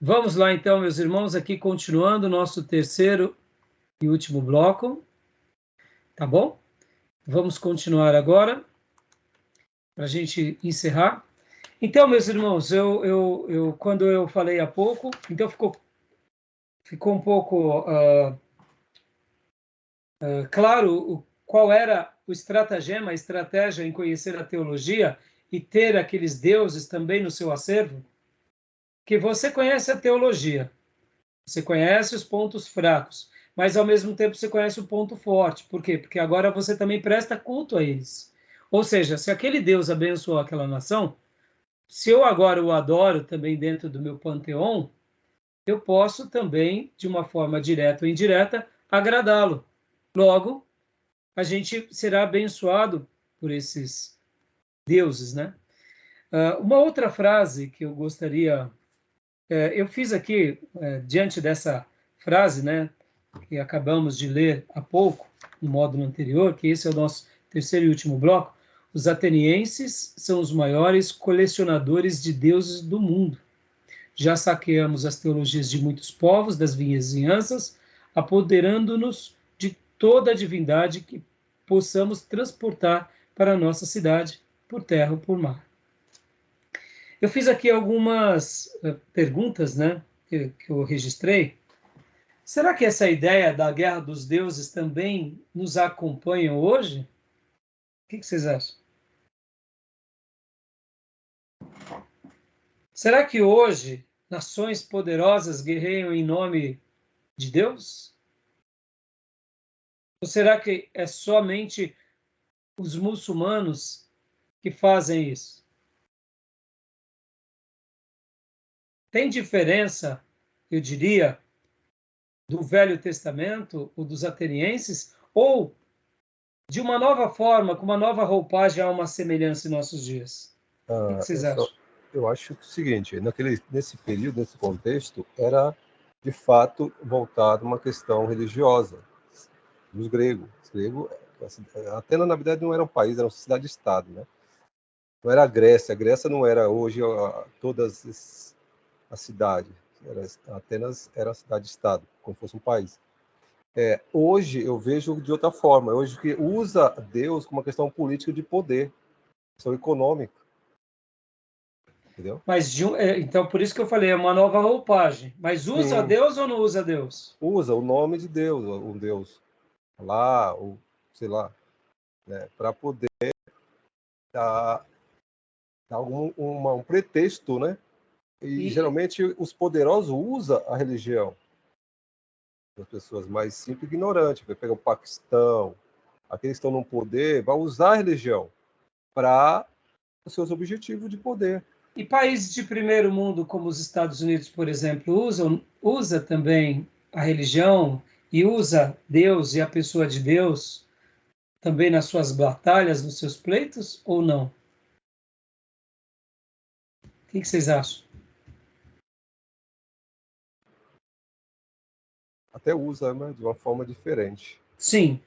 Vamos lá, então, meus irmãos, aqui continuando o nosso terceiro e último bloco, tá bom? Vamos continuar agora, para a gente encerrar. Então, meus irmãos, quando eu falei há pouco, então ficou um pouco claro qual era o estratagema, a estratégia em conhecer a teologia e ter aqueles deuses também no seu acervo, que você conhece a teologia, você conhece os pontos fracos, mas ao mesmo tempo você conhece o ponto forte. Por quê? Porque agora você também presta culto a eles. Ou seja, se aquele Deus abençoou aquela nação, se eu agora o adoro também dentro do meu panteão, eu posso também, de uma forma direta ou indireta, agradá-lo. Logo, a gente será abençoado por esses deuses, né? Uma outra frase que eu gostaria, eu fiz aqui, diante dessa frase, né, que acabamos de ler há pouco, no módulo anterior, que esse é o nosso terceiro e último bloco, os atenienses são os maiores colecionadores de deuses do mundo. Já saqueamos as teologias de muitos povos das vizinhanças, apoderando-nos de toda a divindade que possamos transportar para a nossa cidade, por terra ou por mar. Eu fiz aqui algumas perguntas, né, que eu registrei. Será que essa ideia da guerra dos deuses também nos acompanha hoje? O que vocês acham? Será que hoje nações poderosas guerreiam em nome de Deus? Ou será que é somente os muçulmanos que fazem isso? Tem diferença, eu diria, do Velho Testamento, ou dos atenienses, ou de uma nova forma, com uma nova roupagem, há uma semelhança em nossos dias? O que vocês acham? Eu acho que é o seguinte, nesse período, nesse contexto, era de fato voltado uma questão religiosa dos gregos. Atenas, na verdade, não era um país, era uma cidade-estado, né? Não era a Grécia não era hoje todas as cidades. Atenas era a cidade-estado, como fosse um país. Hoje eu vejo de outra forma, hoje que usa Deus como uma questão política de poder, questão econômica. Entendeu? Mas então, por isso que eu falei, é uma nova roupagem. Mas usa Sim. Deus ou não usa Deus? Usa o nome de Deus, um Deus lá, ou sei lá, né, para poder dar um pretexto, né? E geralmente os poderosos usam a religião. As pessoas mais simples e ignorantes, vai pegar o Paquistão, aqueles que estão no poder, vai usar a religião para os seus objetivos de poder. E países de primeiro mundo, como os Estados Unidos, por exemplo, usa também a religião e usa Deus e a pessoa de Deus também nas suas batalhas, nos seus pleitos, ou não? O que vocês acham? Até usa, né, de uma forma diferente. Sim,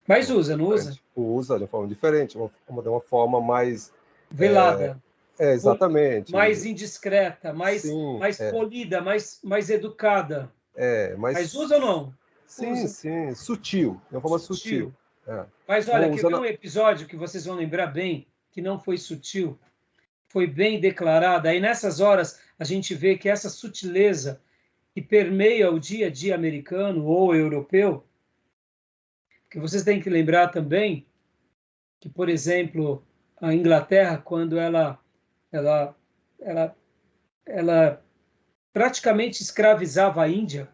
mas usa, não usa? Usa de uma forma diferente, de uma forma mais... Velada. Exatamente. Mais indiscreta, mais polida, mais educada. Mas usa ou não? Sim, usa. Sim, sutil, de uma forma sutil. Mas olha, quer ver um episódio que vocês vão lembrar bem, que não foi sutil, foi bem declarado. Aí nessas horas a gente vê que essa sutileza que permeia o dia a dia americano ou europeu, que vocês têm que lembrar também que, por exemplo, a Inglaterra, quando ela praticamente escravizava a Índia,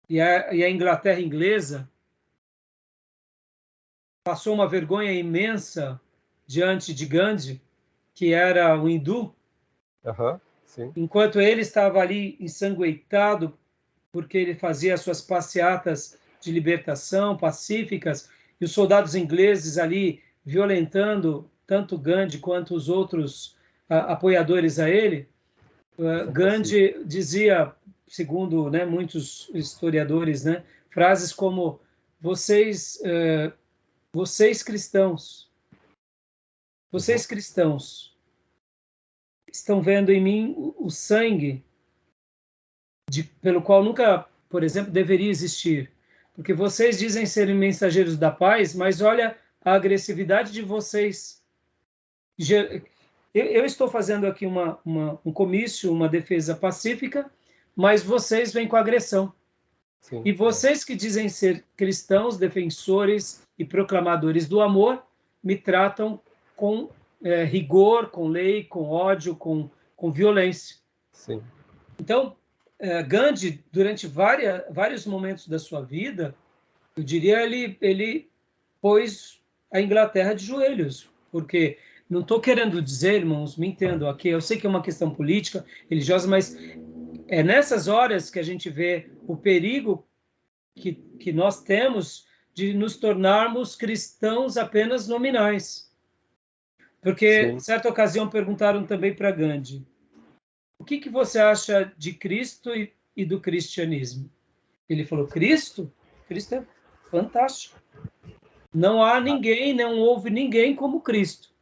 e a Inglaterra inglesa passou uma vergonha imensa diante de Gandhi, que era um hindu, sim. Enquanto ele estava ali ensanguentado, porque ele fazia as suas passeatas de libertação pacíficas, e os soldados ingleses ali violentando tanto Gandhi quanto os outros apoiadores a ele, Gandhi dizia, segundo, né, muitos historiadores, né, frases como vocês cristãos estão vendo em mim o sangue pelo qual nunca, por exemplo, deveria existir. Porque vocês dizem serem mensageiros da paz, mas olha a agressividade de vocês. Eu estou fazendo aqui um comício, uma defesa pacífica, mas vocês vêm com agressão. Sim. E vocês que dizem ser cristãos, defensores e proclamadores do amor, me tratam com rigor, com lei, com ódio, com violência. Sim. Então, Gandhi, durante vários momentos da sua vida, eu diria, ele pôs a Inglaterra de joelhos, porque não estou querendo dizer, irmãos, me entendam aqui, eu sei que é uma questão política, religiosa, mas é nessas horas que a gente vê o perigo que nós temos de nos tornarmos cristãos apenas nominais. Porque, em certa ocasião, perguntaram também para Gandhi, o que você acha de Cristo e do cristianismo? Ele falou, Cristo é fantástico. Não há ninguém, não houve ninguém como Cristo.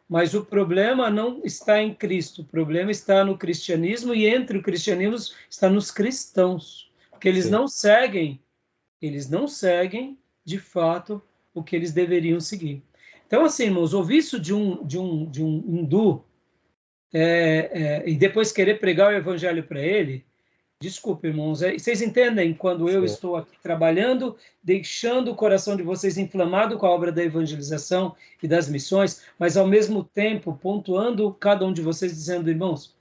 Mas o problema não está em Cristo, o problema está no cristianismo e entre o cristianismo está nos cristãos. Porque eles não seguem, de fato, o que eles deveriam seguir. Então, assim, irmãos, ouvir isso de um hindu e depois querer pregar o evangelho para ele, desculpe, irmãos, vocês entendem quando eu estou aqui trabalhando, deixando o coração de vocês inflamado com a obra da evangelização e das missões, mas ao mesmo tempo pontuando cada um de vocês, dizendo, irmãos,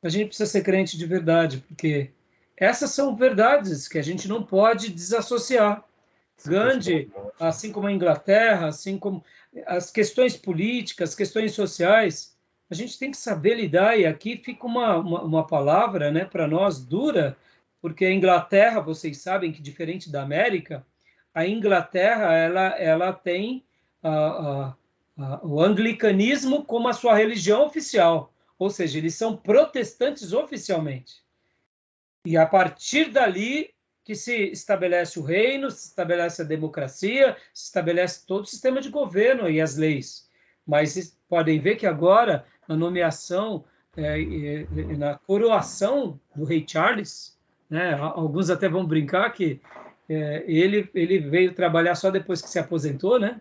a gente precisa ser crente de verdade, porque essas são verdades que a gente não pode desassociar. Gandhi, assim como a Inglaterra, assim como as questões políticas, questões sociais, a gente tem que saber lidar, e aqui fica uma palavra, né, para nós dura, porque a Inglaterra, vocês sabem que diferente da América, a Inglaterra ela tem o anglicanismo como a sua religião oficial, ou seja, eles são protestantes oficialmente. E a partir dali que se estabelece o reino, se estabelece a democracia, se estabelece todo o sistema de governo e as leis. Mas podem ver que agora, na nomeação, na coroação do rei Charles, né, alguns até vão brincar que ele veio trabalhar só depois que se aposentou, né?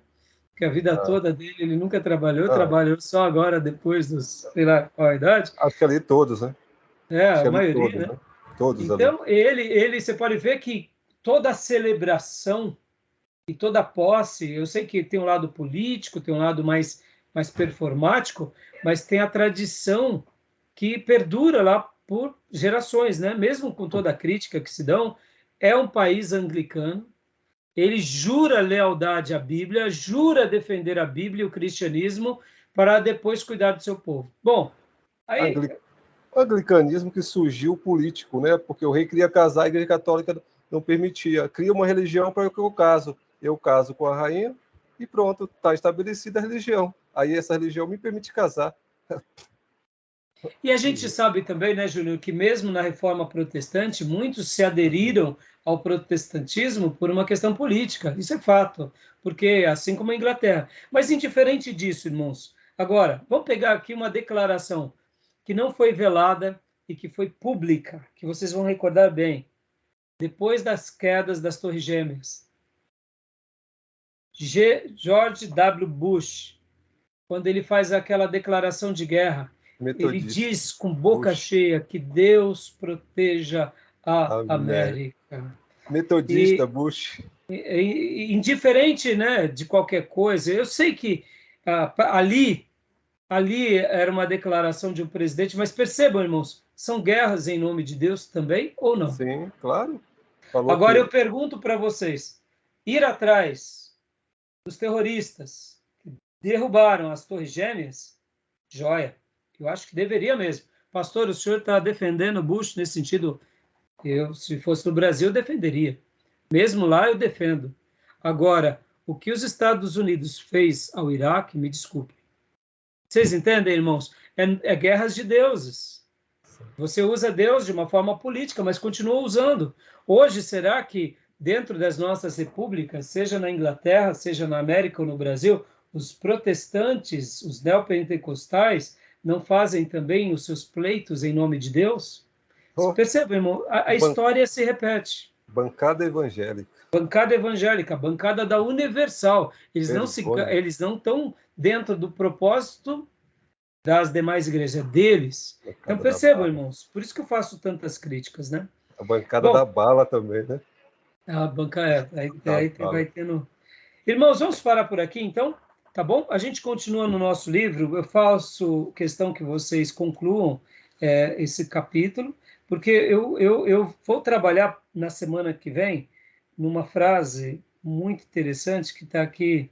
Que a vida toda dele ele nunca trabalhou só agora, depois dos, sei lá qual a idade. Acho que ali todos, né? A maioria, todos, né? Todos então, ali. ele, você pode ver que toda a celebração e toda a posse, eu sei que tem um lado político, tem um lado mais performático, mas tem a tradição que perdura lá por gerações, né? Mesmo com toda a crítica que se dão, é um país anglicano, ele jura lealdade à Bíblia, jura defender a Bíblia e o cristianismo para depois cuidar do seu povo. Bom, aí... O anglicanismo que surgiu político, né? Porque o rei queria casar, a Igreja Católica não permitia. Cria uma religião para que eu caso. Eu caso com a rainha e pronto, está estabelecida a religião. Aí essa religião me permite casar. E a gente sabe também, né, Júnior, que mesmo na Reforma Protestante, muitos se aderiram ao protestantismo por uma questão política. Isso é fato, porque assim como a Inglaterra. Mas indiferente disso, irmãos, agora, vamos pegar aqui uma declaração que não foi velada e que foi pública, que vocês vão recordar bem, depois das quedas das Torres Gêmeas. George W. Bush, quando ele faz aquela declaração de guerra, ele diz com boca cheia que Deus proteja a América. Metodista, Bush. Indiferente, né, de qualquer coisa, eu sei que ali era uma declaração de um presidente, mas percebam, irmãos, são guerras em nome de Deus também ou não? Sim, claro. Agora eu pergunto para vocês, ir atrás dos terroristas que derrubaram as Torres Gêmeas, joia, eu acho que deveria mesmo. Pastor, o senhor está defendendo Bush nesse sentido? Se fosse no Brasil, eu defenderia. Mesmo lá, eu defendo. Agora, o que os Estados Unidos fez ao Iraque, me desculpe. Vocês entendem, irmãos? É guerras de deuses. Você usa Deus de uma forma política, mas continua usando. Hoje, será que dentro das nossas repúblicas, seja na Inglaterra, seja na América ou no Brasil, os protestantes, os neopentecostais, não fazem também os seus pleitos em nome de Deus? Oh, Perceba, irmão, a história se repete. Bancada evangélica. Bancada evangélica, bancada da Universal. Eles não estão dentro do propósito das demais igrejas, deles. Então percebam, irmãos, por isso que eu faço tantas críticas, né? A bancada da bala também, né? A bancada, aí vai tendo... Irmãos, vamos parar por aqui, então? Tá bom? A gente continua no nosso livro. Eu faço questão que vocês concluam esse capítulo, porque eu vou trabalhar na semana que vem numa frase muito interessante que está aqui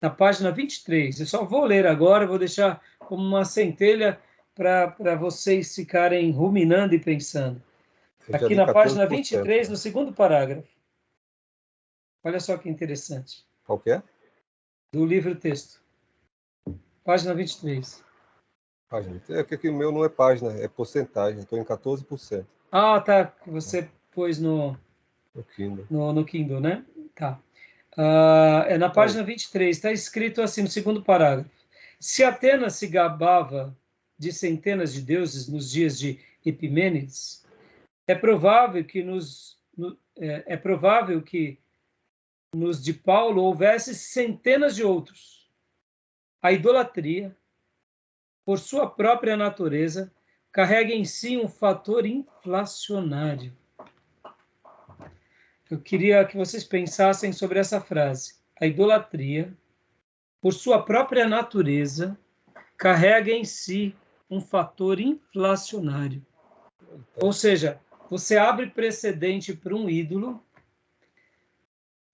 na página 23. Eu só vou ler agora, vou deixar como uma centelha para vocês ficarem ruminando e pensando. Aqui na página 23, no segundo parágrafo. Olha só que interessante. Qual que é? Do livro texto. Página 23. É que o meu não é página, é porcentagem. Estou em 14%. Ah, tá. Você pôs no Kindle. No Kindle, né? Tá. É na página 23. Está escrito assim no segundo parágrafo. Se Atenas se gabava de centenas de deuses nos dias de Epimênides, é provável que nos de Paulo houvesse centenas de outros. A idolatria, por sua própria natureza, carrega em si um fator inflacionário. Eu queria que vocês pensassem sobre essa frase. A idolatria, por sua própria natureza, carrega em si um fator inflacionário. Ou seja, você abre precedente para um ídolo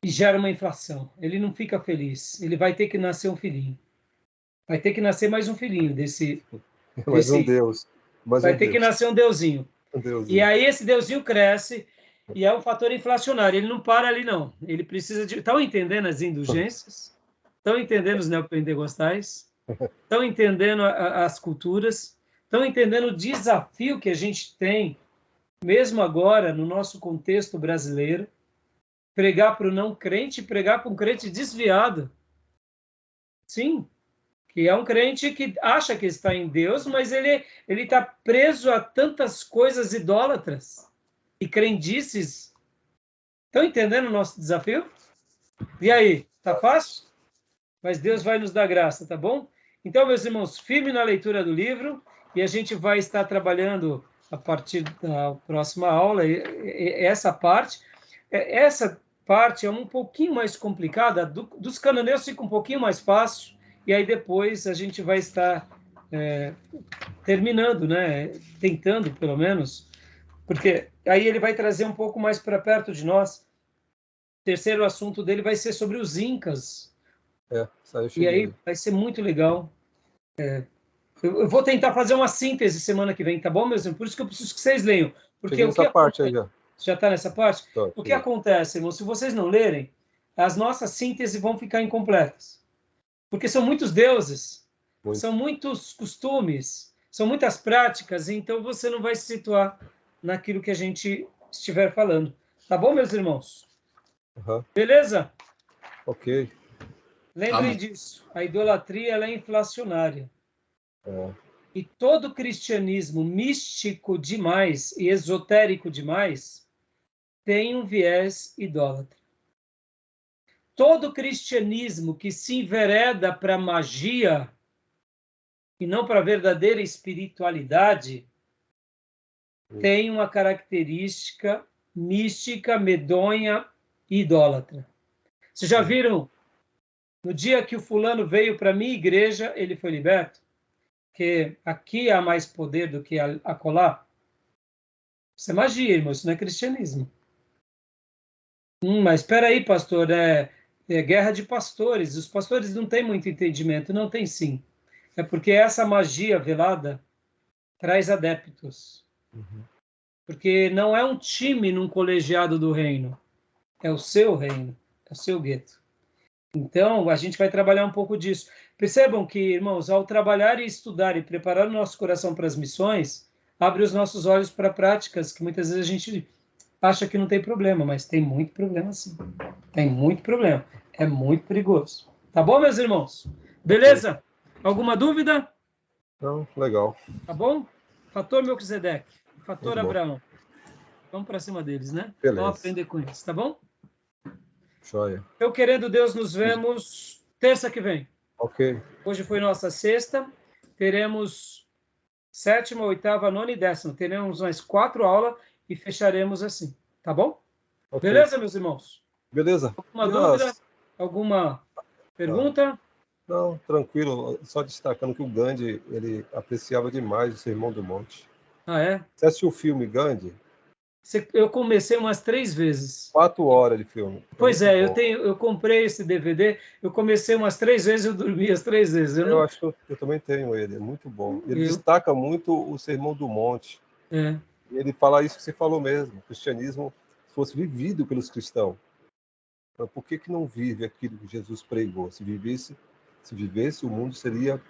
e gera uma inflação. Ele não fica feliz. Ele vai ter que nascer um filhinho. Vai ter que nascer mais um filhinho desse um Deus. Vai ter que nascer um deusinho. E aí esse deusinho cresce e é um fator inflacionário. Ele não para ali, não. Ele precisa de... Estão entendendo as indulgências? Estão entendendo os neopentecostais? Estão entendendo as culturas? Estão entendendo o desafio que a gente tem, mesmo agora, no nosso contexto brasileiro? Pregar para o não crente, pregar para um crente desviado. Sim, que é um crente que acha que está em Deus, mas ele está preso a tantas coisas idólatras e crendices. Estão entendendo o nosso desafio? E aí, tá fácil? Mas Deus vai nos dar graça, tá bom? Então, meus irmãos, firme na leitura do livro e a gente vai estar trabalhando a partir da próxima aula essa parte. Essa parte é um pouquinho mais complicada, dos cananeus fica um pouquinho mais fácil, e aí depois a gente vai estar terminando, né? Tentando, pelo menos, porque aí ele vai trazer um pouco mais para perto de nós. O terceiro assunto dele vai ser sobre os incas. E aí vai ser muito legal. Eu vou tentar fazer uma síntese semana que vem, tá bom, meus irmãos? Por isso que eu preciso que vocês leiam. Porque essa parte aí já. Já está nessa parte? O que acontece, irmão? Se vocês não lerem, as nossas sínteses vão ficar incompletas. Porque são muitos deuses, são muitos costumes, são muitas práticas, então você não vai se situar naquilo que a gente estiver falando. Tá bom, meus irmãos? Beleza? Ok. Lembrem disso. A idolatria ela é inflacionária. E todo cristianismo místico demais e esotérico demais tem um viés idólatra. Todo cristianismo que se envereda para magia e não para a verdadeira espiritualidade tem uma característica mística, medonha e idólatra. Vocês já viram? No dia que o fulano veio para a minha igreja, ele foi liberto? Que aqui há mais poder do que acolá? Isso é magia, irmão, isso não é cristianismo. Mas espera aí, pastor, é guerra de pastores. Os pastores não têm muito entendimento. Não tem sim. É porque essa magia velada traz adeptos. Porque não é um time num colegiado do reino. É o seu reino. É o seu gueto. Então, a gente vai trabalhar um pouco disso. Percebam que, irmãos, ao trabalhar e estudar e preparar o nosso coração para as missões, abre os nossos olhos para práticas que muitas vezes a gente acha que não tem problema, mas tem muito problema sim. Tem muito problema. É muito perigoso. Tá bom, meus irmãos? Beleza? Alguma dúvida? Não, legal. Tá bom? Fator Melquisedeque. Fator Abraão. Vamos para cima deles, né? Beleza. Vamos aprender com eles, tá bom? Joia. Eu querendo Deus, nos vemos terça que vem. Ok. Hoje foi nossa sexta. Teremos 7ª, 8ª, 9ª e 10ª. Teremos mais 4 aulas e fecharemos assim. Tá bom? Okay. Beleza, meus irmãos? Beleza. Alguma dúvida? Alguma pergunta? Não, tranquilo. Só destacando que o Gandhi, ele apreciava demais o Sermão do Monte. Ah, é? Você assistiu o filme Gandhi? Eu comecei umas 3 vezes. 4 horas de filme. Pois é, eu comprei esse DVD, eu comecei umas 3 vezes e eu dormi as 3 vezes. Acho que eu também tenho ele, é muito bom. Ele destaca muito o Sermão do Monte. É. Ele fala isso que você falou mesmo, o cristianismo fosse vivido pelos cristãos. Mas por que não vive aquilo que Jesus pregou? Se vivesse, o mundo seria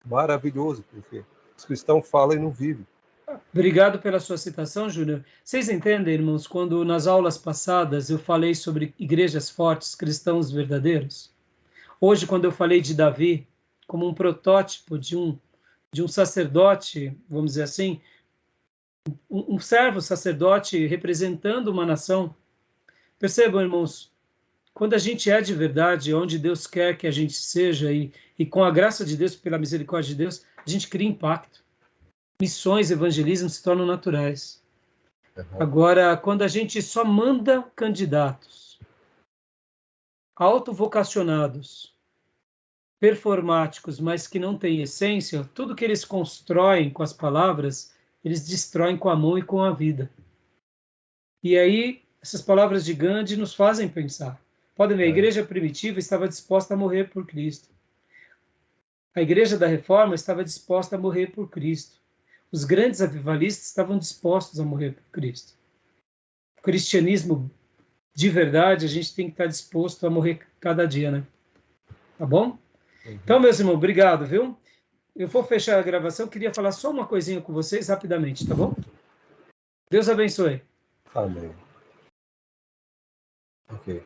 maravilhoso, porque os cristãos falam e não vivem. Obrigado pela sua citação, Júnior. Vocês entendem, irmãos, quando nas aulas passadas eu falei sobre igrejas fortes, cristãos verdadeiros? Hoje, quando eu falei de Davi como um protótipo de um sacerdote, vamos dizer assim, um servo sacerdote representando uma nação. Percebam, irmãos, quando a gente é de verdade, onde Deus quer que a gente seja, e com a graça de Deus, pela misericórdia de Deus, a gente cria impacto. Missões, evangelismo se tornam naturais. Agora, quando a gente só manda candidatos autovocacionados, performáticos, mas que não têm essência, tudo que eles constroem com as palavras, eles destroem com a mão e com a vida. E aí, essas palavras de Gandhi nos fazem pensar. Podem ver, a igreja primitiva estava disposta a morrer por Cristo. A igreja da Reforma estava disposta a morrer por Cristo. Os grandes avivalistas estavam dispostos a morrer por Cristo. O cristianismo de verdade, a gente tem que estar disposto a morrer cada dia, né? Tá bom? Então, meus irmãos, obrigado, viu? Eu vou fechar a gravação, queria falar só uma coisinha com vocês rapidamente, tá bom? Deus abençoe. Amém. Ok.